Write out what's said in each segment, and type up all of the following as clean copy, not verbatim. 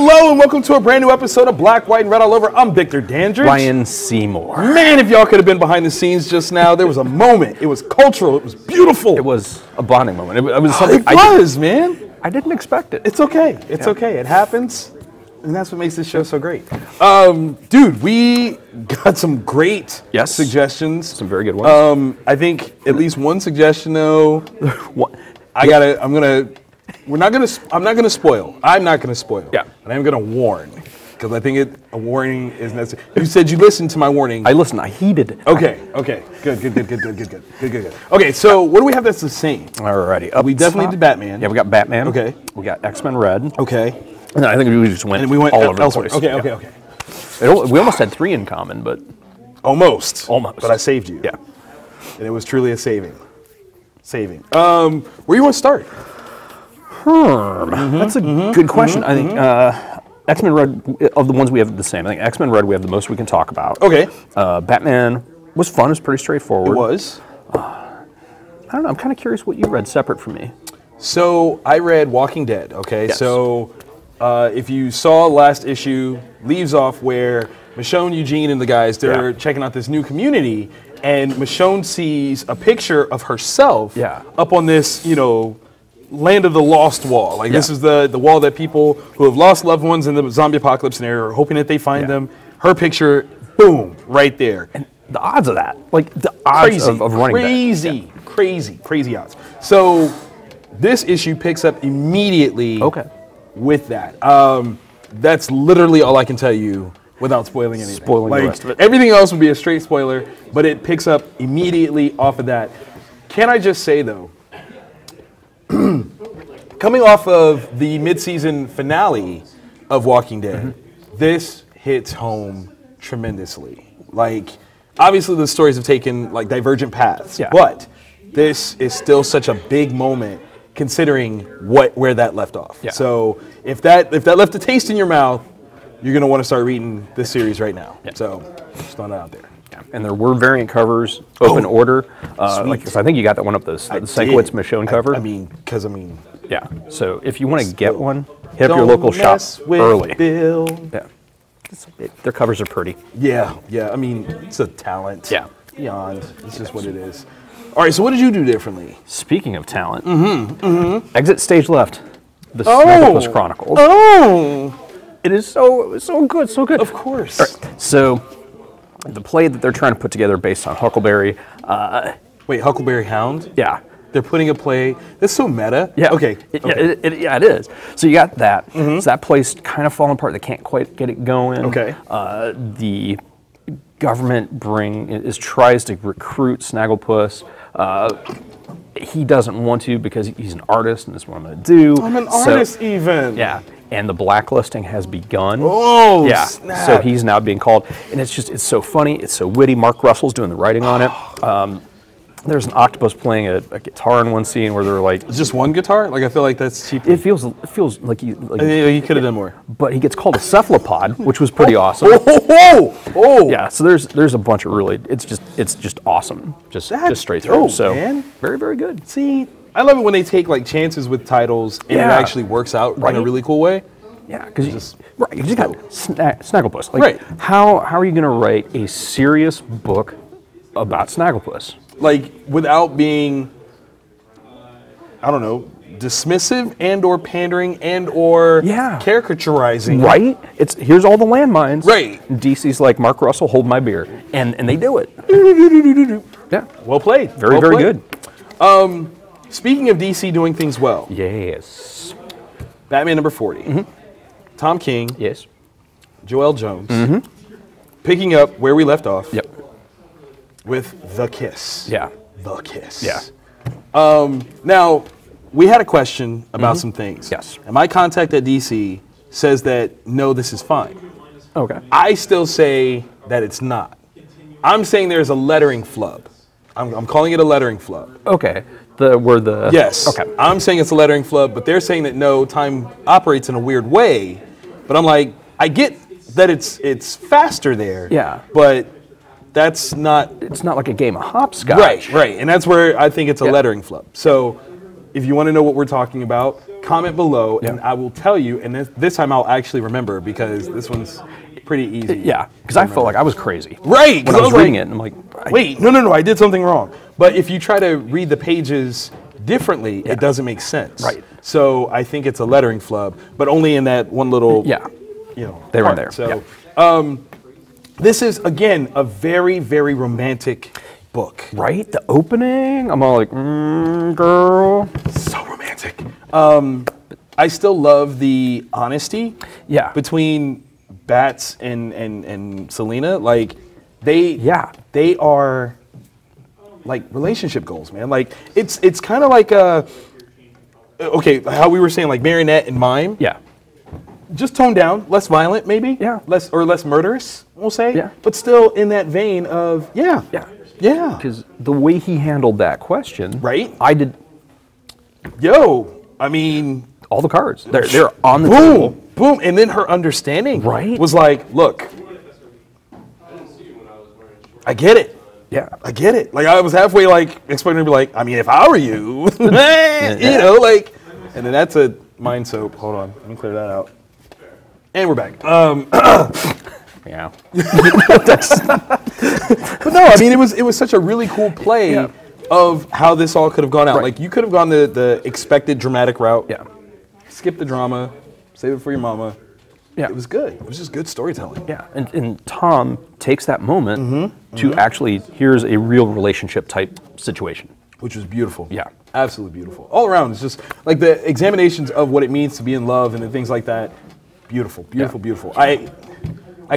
Hello and welcome to a brand new episode of Black, White, and Red All Over. I'm Victor Dandridge. Ryan Seymore. Man, if y'all could have been behind the scenes just now, there was a moment. It was cultural. It was beautiful. It was a bonding moment. It was something man. I didn't expect it. It's okay. It's okay. It happens. And that's what makes this show so great. Dude, we got some great suggestions. Some very good ones. I think at least one suggestion though. I'm not gonna spoil. I'm not gonna spoil. Yeah. And I'm gonna warn. Because I think a warning is necessary. You said you listened to my warning. I listened. I heeded it. Okay. Good. Okay, so what do we have that's the same? Alrighty. We definitely did Batman. Yeah, we got Batman. Okay. We got XMen Red. Okay. And I think we just went all over elsewhere. the place. Okay. We almost had three in common, but... Almost. But I saved you. Yeah. And it was truly a saving. Where you want to start? That's a good question. I think X-Men Red, of the ones we have the same, I think X-Men Red we have the most we can talk about. Okay. Batman was fun. It was pretty straightforward. It was. I don't know. I'm kind of curious what you read separate from me. So I read Walking Dead, okay? Yes. So if you saw last issue, leaves off where Michonne, Eugene, and the guys, they're checking out this new community, and Michonne sees a picture of herself up on this, Land of the Lost wall. Like this is the wall that people who have lost loved ones in the zombie apocalypse scenario are hoping that they find them. Her picture, boom, right there. And the odds of that, like the odds of running that. Crazy odds. So this issue picks up immediately with that. That's literally all I can tell you without spoiling anything. Spoiling the rest of it. Everything else would be a straight spoiler, but it picks up immediately off of that. Can I just say though, coming off of the mid-season finale of Walking Dead, this hits home tremendously. Like, obviously the stories have taken like divergent paths, but this is still such a big moment considering where that left off. Yeah. So if that left a taste in your mouth, you're gonna want to start reading this series right now. Yeah. So just throwing that out there. And there were variant covers, open order. So I think you got that one up the Sienkiewicz Michonne cover. Yeah. So if you want to get one, hit up your local shop early. Bill. Yeah. Their covers are pretty. Yeah. I mean, it's a talent. Yeah. Beyond. It's just what it is. All right. So what did you do differently? Speaking of talent, exit stage left. The Snagglepuss Chronicles. Oh. It is so good. Of course. All right. So. The play that they're trying to put together based on Huckleberry. Wait, Huckleberry Hound? Yeah. They're putting a play. That's so meta. Yeah. Okay. It is. So you got that. So that play's kind of falling apart. They can't quite get it going. Okay. The government tries to recruit Snagglepuss. He doesn't want to because he's an artist and that's what I'm going to do. I'm an artist even. Yeah. And the blacklisting has begun. Oh, yeah. snap. So he's now being called, and it's so funny, it's so witty. Mark Russell's doing the writing on it. There's an octopus playing a guitar in one scene where they're like, it's just one guitar? Like I feel like that's cheap. It feels like he could have done more. But he gets called a cephalopod, which was pretty awesome. Oh. Yeah. So there's a bunch of really it's just awesome, just straight through. Dope, so man. Very, very good. See, I love it when they take like chances with titles and it actually works out in a really cool way. Yeah, because you just got Snagglepuss. Like, how are you going to write a serious book about Snagglepuss? Like without being, I don't know, dismissive and or pandering and or caricaturizing. Right. Here's all the landmines. Right. And DC's like, Mark Russell, hold my beer, and they do it. Yeah. Well played. Very good. Speaking of DC doing things well. Yes. Batman number 40. Tom King. Yes. Joel Jones. Picking up where we left off. Yep. With The Kiss. Yeah. The Kiss. Yeah. Now, we had a question about some things. Yes. And my contact at DC says that, no, this is fine. Okay. I still say that it's not. I'm saying there's a lettering flub. I'm calling it a lettering flub. Okay. Yes. Okay. I'm saying it's a lettering flub, but they're saying that no, time operates in a weird way. But I'm like, I get that it's faster there. Yeah. But that's not. It's not like a game of hopscotch. Right. And that's where I think it's a lettering flub. So if you want to know what we're talking about, comment below, and I will tell you. And this time I'll actually remember because this one's pretty easy. Yeah, because I felt like I was crazy. Right. When I was reading it, and I'm like, wait, no, I did something wrong. But if you try to read the pages differently, it doesn't make sense. Right. So I think it's a lettering flub, but only in that one little, they were there. So this is, again, a very, very romantic book. Right? The opening, I'm all like, girl. So romantic. I still love the honesty between Bats and Selena. Like, they are like relationship goals, man. Like, it's kind of like how we were saying, like marionette and mime. Yeah. Just toned down, less violent, maybe. Yeah. Less murderous, we'll say. Yeah. But still in that vein of Yeah. Because the way he handled that question, right? I did. I mean, all the cards. They're on the table. Boom, and then her understanding was like, look, I get it. Yeah. I get it. Like, I was halfway, like, expecting her to be like, I mean, if I were you, you know, like, and then that's a mind soap. Hold on. Let me clear that out. And we're back. Yeah. But no, I mean, it was such a really cool play of how this all could have gone out. Like, you could have gone the expected dramatic route. Yeah. Skip the drama. Save it for your mama. Yeah. It was good. It was just good storytelling. Yeah. And Tom takes that moment to actually, here's a real relationship type situation. Which was beautiful. Yeah. Absolutely beautiful. All around, it's just like the examinations of what it means to be in love and the things like that. Beautiful, beautiful, beautiful. I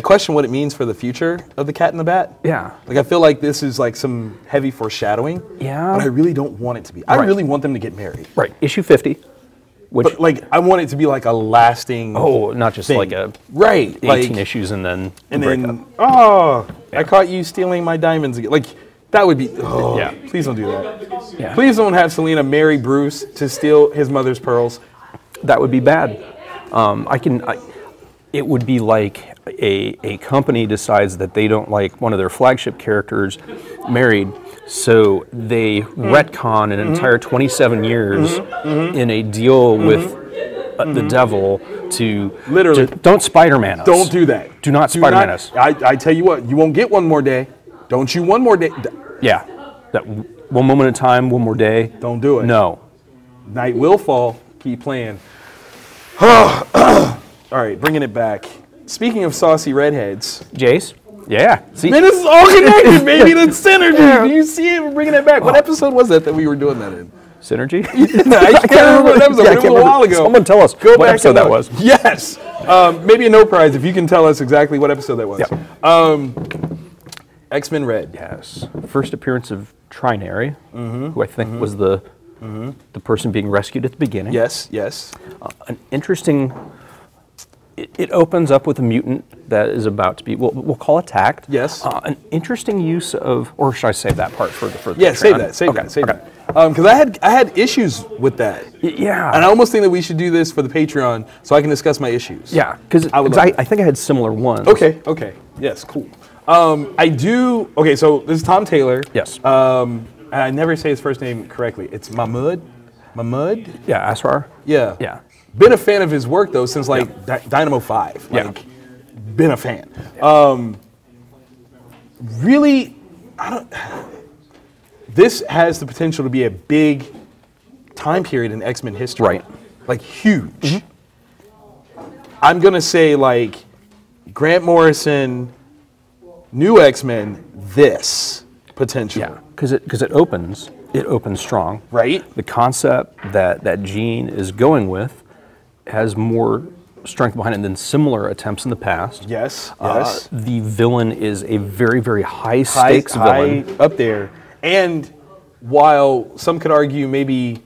question what it means for the future of the Cat and the Bat. Yeah. Like, I feel like this is like some heavy foreshadowing. Yeah. But I really don't want it to be. I really want them to get married. Right. Issue 50. But like, I want it to be like a lasting not just thing. like a 18 like, issues and then I caught you stealing my diamonds again. Like, that would be please don't do that. Yeah. Please don't have Selena marry Bruce to steal his mother's pearls. That would be bad. It would be like a company decides that they don't like one of their flagship characters married, so they retcon an entire 27 years in a deal with the devil to literally don't Spider-Man us. Don't do that. Do not Spider-Man us. I tell you what, you won't get one more day. Don't you one more day. Yeah, that one moment in time, one more day. Don't do it. No. Night will fall. Keep playing. All right, bringing it back. Speaking of saucy redheads. Jace? Yeah. See? Man, this is all connected, baby. The synergy. Do you see it? We're bringing it back. What episode was that we were doing that in? Synergy? I can't remember what episode. It was a while ago. Someone tell us what episode that was. Yes. Maybe a no prize if you can tell us exactly what episode that was. Yeah. XMen Red. Yes. First appearance of Trinary, who I think was the person being rescued at the beginning. Yes. An interesting. It opens up with a mutant that is about to be, we'll call attacked. Yes. An interesting use of, or should I save that part for the Yeah, save that. Because I had issues with that. Yeah. And I almost think that we should do this for the Patreon so I can discuss my issues. Yeah, because I think I had similar ones. Okay. Yes, cool. Okay, so this is Tom Taylor. Yes. And I never say his first name correctly. It's Mahmoud? Yeah, Asrar. Yeah. Yeah. Been a fan of his work though since like Dynamo 5. Like, been a fan. Really, this has the potential to be a big time period in X-Men history. Right. Like, huge. I'm gonna say like Grant Morrison, new X-Men, this potential. Yeah, because it opens strong. Right. The concept that Jean is going with has more strength behind it than similar attempts in the past. Yes. The villain is a very, very high stakes villain. High up there. And while some could argue maybe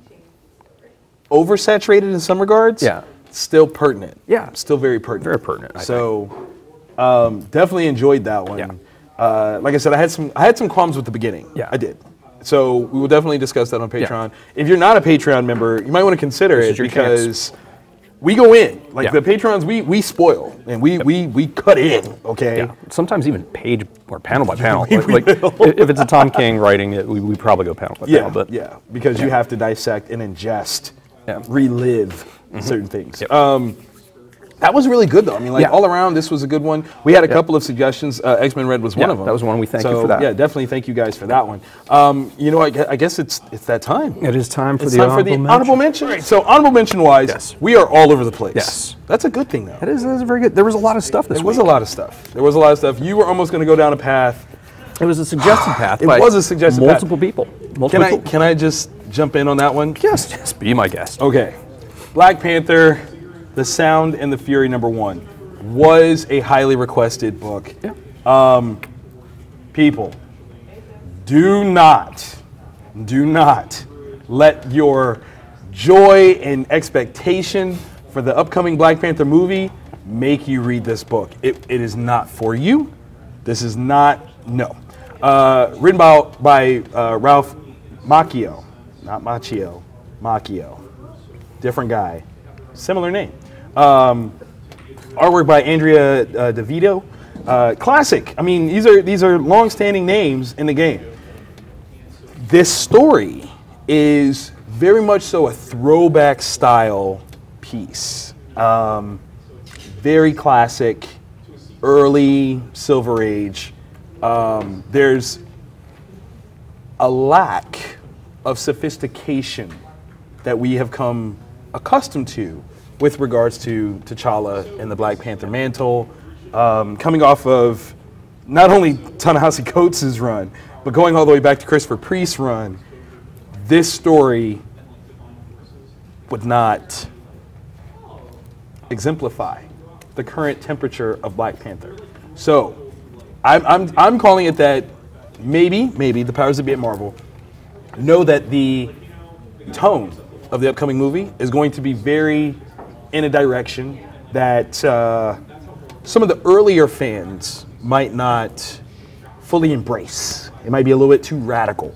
oversaturated in some regards, still pertinent. Yeah. Still very pertinent. Very pertinent, I think. Definitely enjoyed that one. Yeah. Like I said, I had some qualms with the beginning. Yeah. I did. So we will definitely discuss that on Patreon. If you're not a Patreon member, you might want to consider it because we go in. Like the Patrons, we spoil and we cut in, okay? Yeah. Sometimes even page or panel by panel. like if it's a Tom King writing it, we probably go panel by panel. But because you have to dissect and ingest relive certain things. That was really good, though. I mean, like, all around, this was a good one. We had a couple of suggestions. XMen Red was one of them. That was one. We thank you for that. Yeah, definitely thank you guys for that one. You know, I guess it's that time. It is time for It's the time for the honorable mention. Right. So, honorable mention-wise, we are all over the place. Yes. That's a good thing, though. That is very good. There was a lot of stuff this week. There was a lot of stuff. There was a lot of stuff. You were almost going to go down a path. It was a suggested path. It was a suggested path. Multiple people. Can I just jump in on that one? Yes, just be my guest. Okay. Black Panther, The Sound and the Fury #1 was a highly requested book. Yeah. People, do not let your joy and expectation for the upcoming Black Panther movie make you read this book. It is not for you. This is not, no. Written by Ralph Macchio, not Macchio, Macchio. Different guy, similar name. Artwork by Andrea DeVito. Classic. I mean, these are long-standing names in the game. This story is very much so a throwback style piece. Very classic, early Silver Age. There's a lack of sophistication that we have come accustomed to with regards to T'Challa and the Black Panther mantle, coming off of not only Ta-Nehisi Coates' run, but going all the way back to Christopher Priest's run. This story would not exemplify the current temperature of Black Panther. So I'm calling it that maybe the powers that be at Marvel know that the tone of the upcoming movie is going to be very in a direction that some of the earlier fans might not fully embrace. It might be a little bit too radical.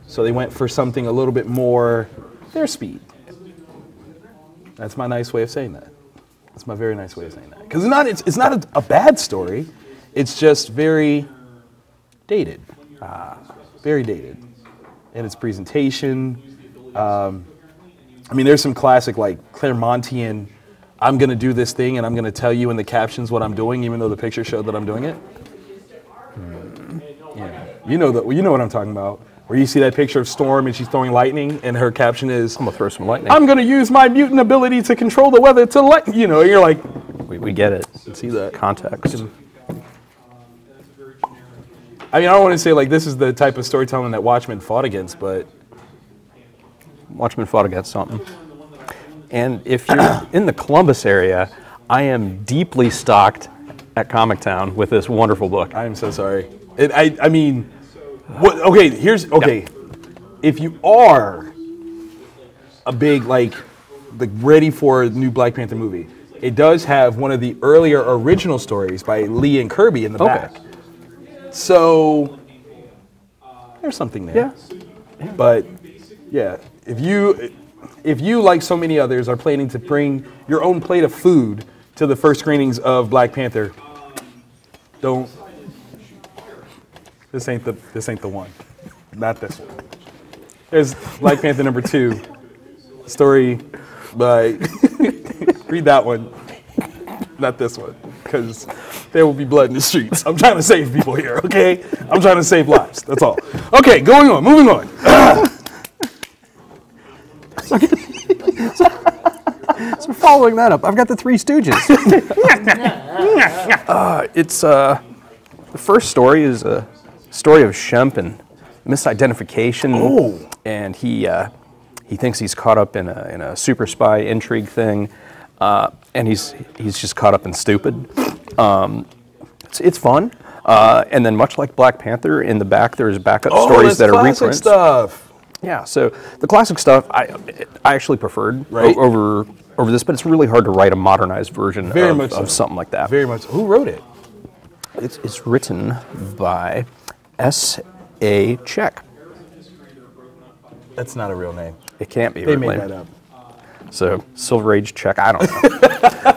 So they went for something a little bit more their speed. That's my nice way of saying that. That's my very nice way of saying that. Because it's not a bad story. It's just very dated. Very dated in its presentation. I mean, there's some classic, like, Claremontian, I'm going to do this thing and I'm going to tell you in the captions what I'm doing, even though the picture showed that I'm doing it. Yeah. You know what I'm talking about. Where you see that picture of Storm and she's throwing lightning and her caption is, I'm going to throw some lightning. I'm going to use my mutant ability to control the weather to light. You know, you're like, we get it. See that. Context. I mean, I don't want to say, like, this is the type of storytelling that Watchmen fought against, but Watchmen fought against something. And if you're in the Columbus area, I am deeply stocked at Comic Town with this wonderful book. I am so sorry. I mean, what? Okay, okay. If you are a big, like ready for a new Black Panther movie, it does have one of the earlier original stories by Lee and Kirby in the back. So there's something there. Yeah. But yeah, if you, like so many others, are planning to bring your own plate of food to the first screenings of Black Panther, don't. This ain't the one. Not this one. There's Black Panther #2, story by. Read that one. Not this one, because there will be blood in the streets. I'm trying to save people here, okay? I'm trying to save lives. That's all. Okay, moving on. So following that up, I've got the Three Stooges. The first story is a story of Shemp and misidentification. Oh. And he thinks he's caught up in a super spy intrigue thing, and he's just caught up in stupid. It's fun. And then much like Black Panther, in the back there's backup stories that are reprints. Stuff. Yeah, so the classic stuff I actually preferred over this, but it's really hard to write a modernized version of something like that. Very much. Who wrote it? It's written by S.A. Czech. That's not a real name. It can't be. They made that up. So Silver Age Czech, I don't know.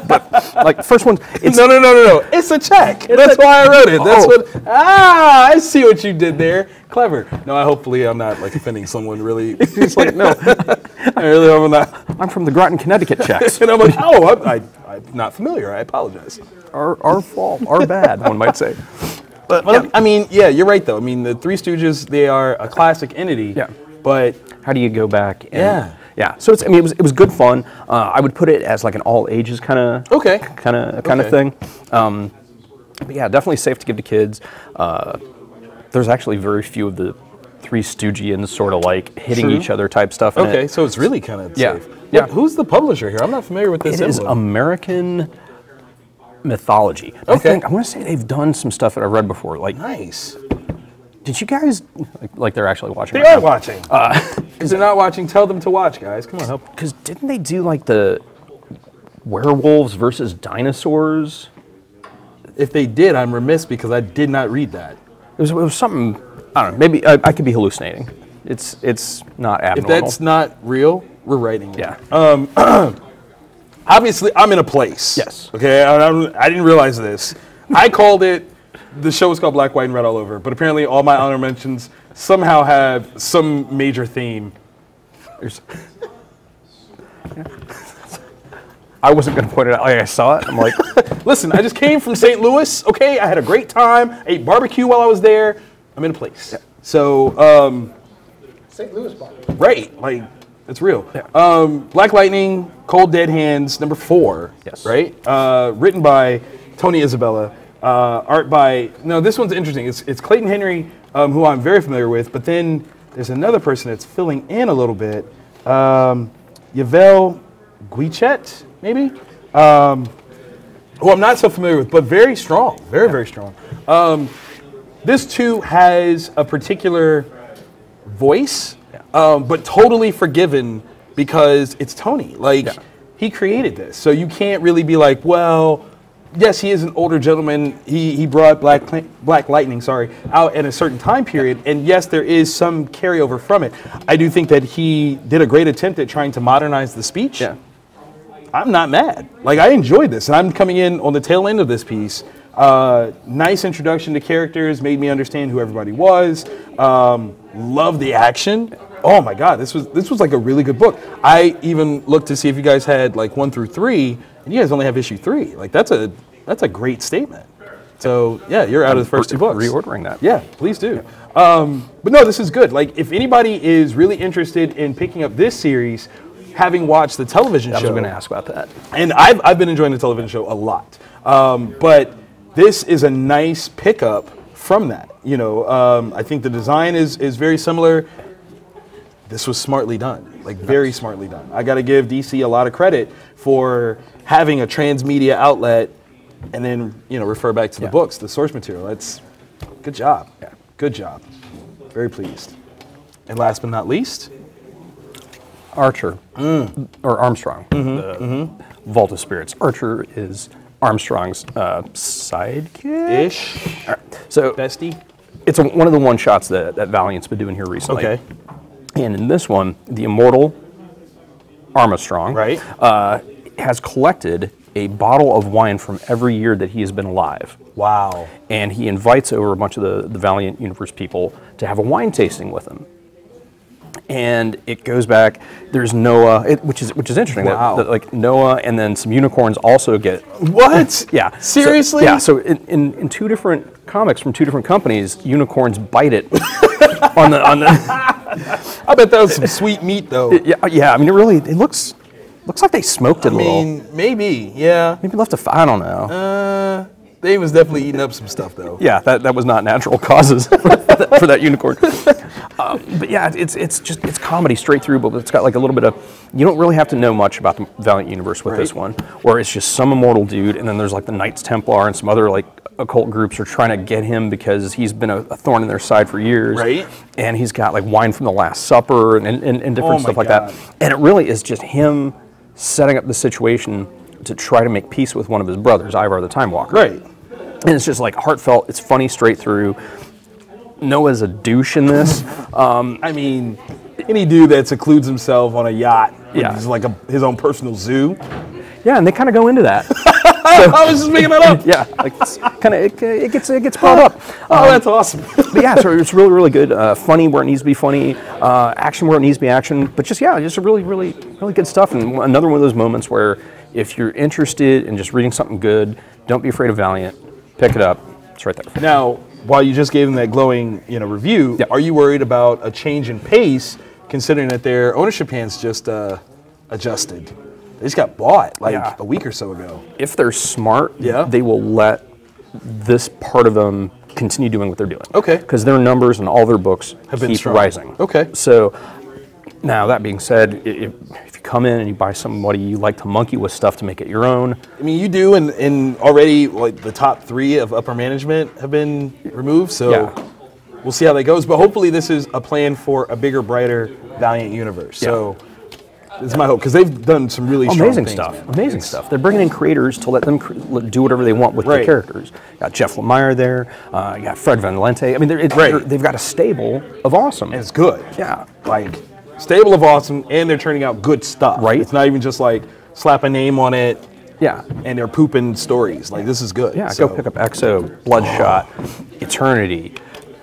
But like the first one, it's no. It's a Czech. That's why I wrote it. That's what. I see what you did there. Clever. No, hopefully I'm not like offending someone really. It's like no. I really hope I'm not I'm from the Groton, Connecticut checks. And I'm like, oh, I'm not familiar. I apologize. Our fault, our bad, one might say. But yeah. I mean, yeah, you're right though. I mean, the Three Stooges, they are a classic entity. Yeah. But how do you go back? And, yeah. Yeah. So it was good fun. I would put it as like an all ages kind of thing. But yeah, definitely safe to give to kids. There's actually very few of the Three Stoogians sort of like hitting each other type stuff. Okay, so it's really kind of safe. Yeah. Who's the publisher here? I'm not familiar with this. It is American Mythology. Okay. I want to say they've done some stuff that I've read before. Like, nice. Did you guys like they're actually watching? They are watching. Because they're not watching, tell them to watch, guys. Come on, help. Because didn't they do like the werewolves versus dinosaurs? If they did, I'm remiss because I did not read that. It was something. I don't know. Maybe I could be hallucinating. It's not abnormal. If that's not real, we're writing it. Yeah. Obviously, I'm in a place. Yes. Okay, I didn't realize this. I called it, the show was called Black, White, and Red all over, but apparently all my honor mentions somehow have some major theme. I wasn't going to point it out. Like, I saw it. I'm like, listen, I just came from St. Louis. Okay, I had a great time. Ate barbecue while I was there. I'm in a place. Yeah. So, St. Louis barbecue. Right, like it's real. Yeah. Black Lightning, Cold Dead Hands, number 4. Yes. Right. Written by Tony Isabella. Art by this one's interesting. It's Clayton Henry, who I'm very familiar with. But then there's another person that's filling in a little bit. Yvel Guichet, maybe. Who I'm not so familiar with, but very strong. Very strong. This too has a particular voice, but totally forgiven because it's Tony. Like, he created this. So you can't really be like, well, yes, he is an older gentleman. He brought Black Lightning, out at a certain time period. And yes, there is some carryover from it. I do think that he did a great attempt at trying to modernize the speech. Yeah. I'm not mad. Like, I enjoyed this. And I'm coming in on the tail end of this piece. Nice introduction to characters, made me understand who everybody was. Love the action. Oh my God, this was like a really good book. I even looked to see if you guys had like 1 through 3, and you guys only have issue 3. Like that's a great statement. So yeah, you're out of the first 2 books. Reordering that. Yeah, please do. But no, this is good. Like if anybody is really interested in picking up this series, having watched the television show. I was going to ask about that. And I've been enjoying the television show a lot. But this is a nice pickup from that. I think the design is very similar. This was smartly done, like very smartly done. I got to give DC a lot of credit for having a transmedia outlet and then, refer back to the books, the source material. That's good job. Yeah. Good job. Very pleased. And last but not least, Archer, or Armstrong, the Vault of Spirits. Archer is Armstrong's sidekick? Ish. All right. So bestie? It's one of the one-shots that Valiant's been doing here recently. Okay. And in this one, the immortal Armstrong has collected a bottle of wine from every year that he has been alive. Wow. And he invites over a bunch of the Valiant Universe people to have a wine tasting with him. And it goes back. There's Noah, which is interesting. Wow. That like Noah and then some unicorns also get. What? Yeah. Seriously? So in 2 different comics from 2 different companies, unicorns bite it on the. I bet that was some sweet meat though. Yeah. I mean, it looks like they smoked it a little. I mean, maybe. Yeah. Maybe left I don't know. They was definitely eating up some stuff though. Yeah, that was not natural causes for that unicorn. But yeah, it's comedy straight through, but it's got like a little bit of, you don't really have to know much about the Valiant Universe with this one, where it's just some immortal dude, and then there's like the Knights Templar and some other like occult groups are trying to get him because he's been a thorn in their side for years. Right. And he's got like wine from the Last Supper and different stuff like that. And it really is just him setting up the situation to try to make peace with one of his brothers, Ivar the Time Walker. Right. And it's just like heartfelt. It's funny straight through. Noah's a douche in this. I mean, any dude that secludes himself on a yacht, is like his own personal zoo. Yeah, and they kind of go into that. I was just making that up. Yeah, like it gets brought up. Oh, that's awesome. But yeah, so it's really, really good. Funny where it needs to be funny, action where it needs to be action. But just really, really, really good stuff. And another one of those moments where if you're interested in just reading something good, don't be afraid of Valiant. Pick it up. It's right there. Now, while you just gave them that glowing, review, Yep. are you worried about a change in pace, considering that their ownership hands just adjusted? They just got bought a week or so ago. If they're smart, Yeah. they will let this part of them continue doing what they're doing. Okay. Because their numbers and all their books Have been keep strong. rising. Okay. So now that being said, if you come in and you buy somebody you like to monkey with stuff to make it your own. I mean, you do, and already the top 3 of upper management have been removed, so Yeah. we'll see how that goes. But hopefully this is a plan for a bigger, brighter Valiant universe. Yeah. So it's my hope, because they've done some really strong Amazing things, stuff. man. Amazing stuff. They're bringing in creators to let them do whatever they want with Right. the characters. You got Jeff Lemire there. You got Fred Van Lente. I mean, they've got a stable of awesome. And it's good. Yeah. Stable of awesome, and they're turning out good stuff. Right. It's not even just slap a name on it Yeah. and they're pooping stories. This is good. Yeah, So, go pick up Exo, Bloodshot, Eternity.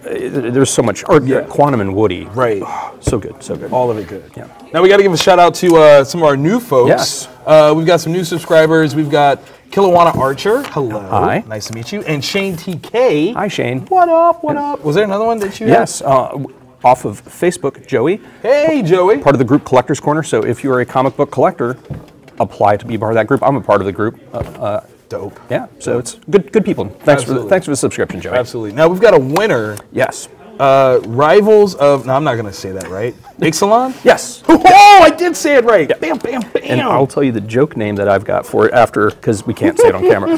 There's so much. Or Quantum and Woody. Right. So good, so good. All of it good. Yeah. Now we got to give a shout out to some of our new folks. Yes. We've got some new subscribers. We've got Kilowana Archer. Hello. Hi. Nice to meet you. And Shane TK. Hi, Shane. What up? What up? Was there another one that you had? Yes, off of Facebook, Joey, Hey, Joey. part of the group Collectors Corner. So if you are a comic book collector, apply to be part of that group. I'm a part of the group. Dope. Yeah, so it's good people. Thanks Absolutely. for the subscription, Joey. Absolutely. Now we've got a winner. Yes. Rivals of. No, I'm not going to say that right. Ixalan? Yes. Oh, I did say it right. Bam, bam, bam. And I'll tell you the joke name that I've got for it after, because we can't say it on camera.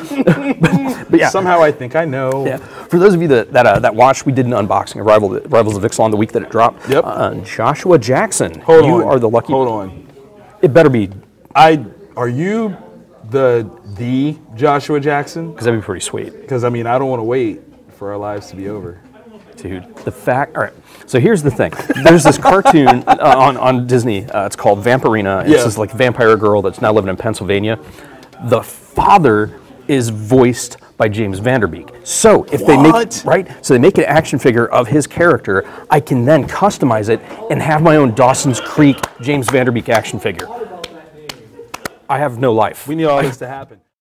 But yeah. Somehow I think I know. Yeah. For those of you that watched, we did an unboxing of Rivals of Ixalan the week that it dropped. Yep. Joshua Jackson. Hold you on. are the lucky. Hold on. It better be, Are you the Joshua Jackson? because that'd be pretty sweet. Because I don't want to wait for our lives to be over. Dude, all right. So here's the thing. There's this cartoon on Disney. It's called Vampirina. It's this vampire girl that's now living in Pennsylvania. The father is voiced by James Vanderbeek. So if they make an action figure of his character, I can then customize it and have my own Dawson's Creek James Vanderbeek action figure. I have no life. We need all this to happen.